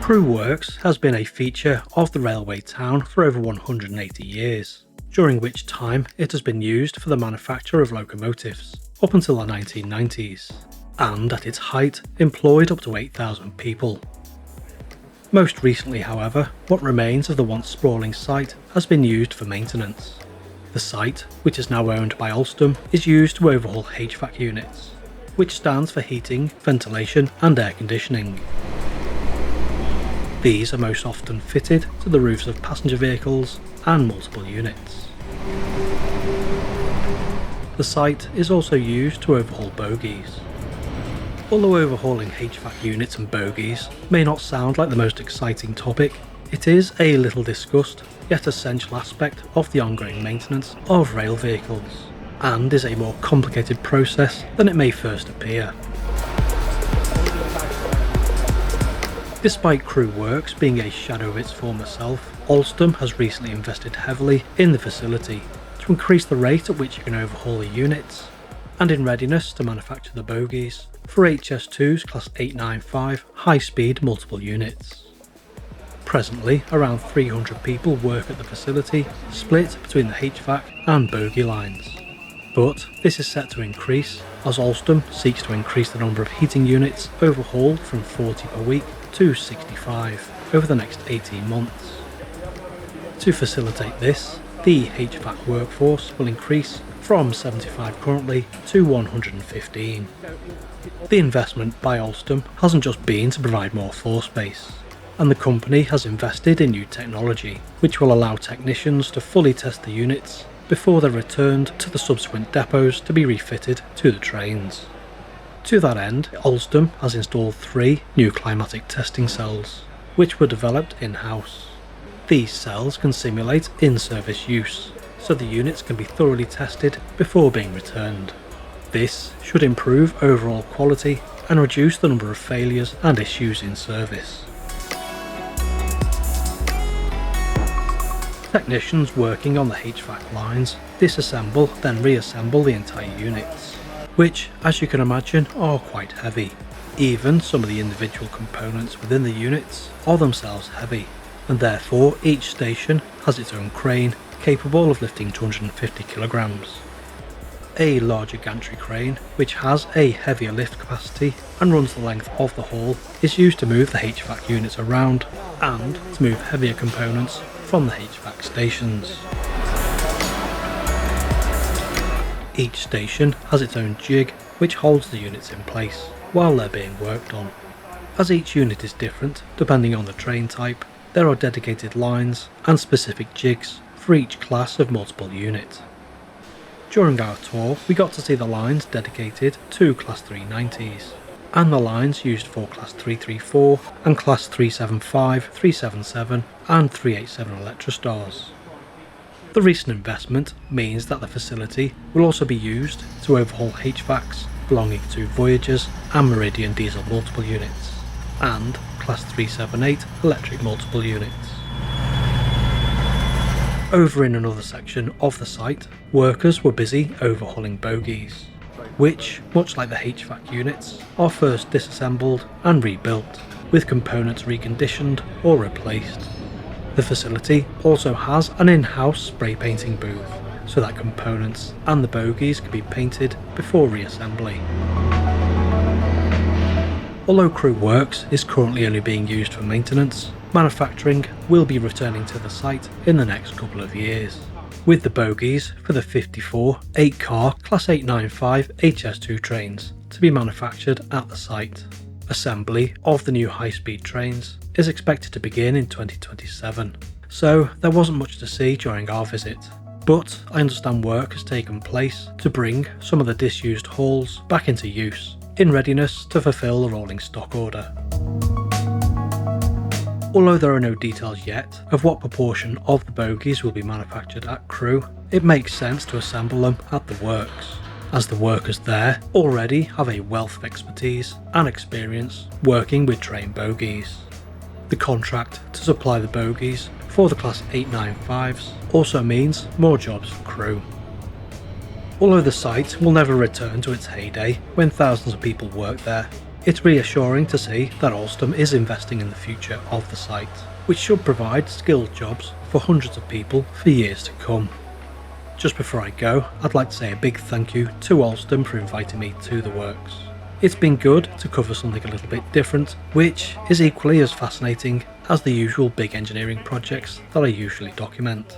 Crewe Works has been a feature of the railway town for over 180 years, during which time it has been used for the manufacture of locomotives, up until the 1990s, and at its height employed up to 8,000 people. Most recently, however, what remains of the once sprawling site has been used for maintenance. The site, which is now owned by Alstom, is used to overhaul HVAC units, which stands for heating, ventilation and air conditioning. These are most often fitted to the roofs of passenger vehicles and multiple units. The site is also used to overhaul bogies. Although overhauling HVAC units and bogies may not sound like the most exciting topic, it is a little discussed yet essential aspect of the ongoing maintenance of rail vehicles, and is a more complicated process than it may first appear. Despite Crewe Works being a shadow of its former self, Alstom has recently invested heavily in the facility to increase the rate at which you can overhaul the units, and in readiness to manufacture the bogies for HS2's Class 895 high-speed multiple units. Presently, around 300 people work at the facility, split between the HVAC and bogie lines. But this is set to increase as Alstom seeks to increase the number of heating units overhauled from 40 per week to 65 over the next 18 months. To facilitate this, the HVAC workforce will increase from 75 currently to 115. The investment by Alstom hasn't just been to provide more floor space, and the company has invested in new technology which will allow technicians to fully test the units before they're returned to the subsequent depots to be refitted to the trains. To that end, Alstom has installed 3 new climatic testing cells, which were developed in-house. These cells can simulate in-service use, so the units can be thoroughly tested before being returned. This should improve overall quality and reduce the number of failures and issues in service. Technicians working on the HVAC lines disassemble then reassemble the entire units, which, as you can imagine, are quite heavy. Even some of the individual components within the units are themselves heavy, and therefore each station has its own crane capable of lifting 250 kilograms. A larger gantry crane, which has a heavier lift capacity and runs the length of the hall, is used to move the HVAC units around and to move heavier components from the HVAC stations. Each station has its own jig which holds the units in place while they're being worked on. As each unit is different depending on the train type, there are dedicated lines and specific jigs for each class of multiple unit. During our tour we got to see the lines dedicated to Class 390s, and the lines used for Class 334 and Class 375, 377 and 387 Electrostars. The recent investment means that the facility will also be used to overhaul HVACs belonging to Voyagers and Meridian diesel multiple units, and Class 378 electric multiple units. Over in another section of the site, workers were busy overhauling bogies, which, much like the HVAC units, are first disassembled and rebuilt, with components reconditioned or replaced. The facility also has an in-house spray painting booth, so that components and the bogies can be painted before reassembly. Although Crewe Works is currently only being used for maintenance, manufacturing will be returning to the site in the next couple of years, with the bogies for the 54 8-car Class 895 HS2 trains to be manufactured at the site. Assembly of the new high-speed trains is expected to begin in 2027, so there wasn't much to see during our visit, but I understand work has taken place to bring some of the disused halls back into use, in readiness to fulfill the rolling stock order. Although there are no details yet of what proportion of the bogies will be manufactured at Crewe, it makes sense to assemble them at the works, as the workers there already have a wealth of expertise and experience working with train bogies. The contract to supply the bogies for the Class 895s also means more jobs for Crewe. Although the site will never return to its heyday when thousands of people worked there, It's reassuring to see that Alstom is investing in the future of the site, which should provide skilled jobs for hundreds of people for years to come. Just before I go, I'd like to say a big thank you to Alstom for inviting me to the works. It's been good to cover something a little bit different, which is equally as fascinating as the usual big engineering projects that I usually document.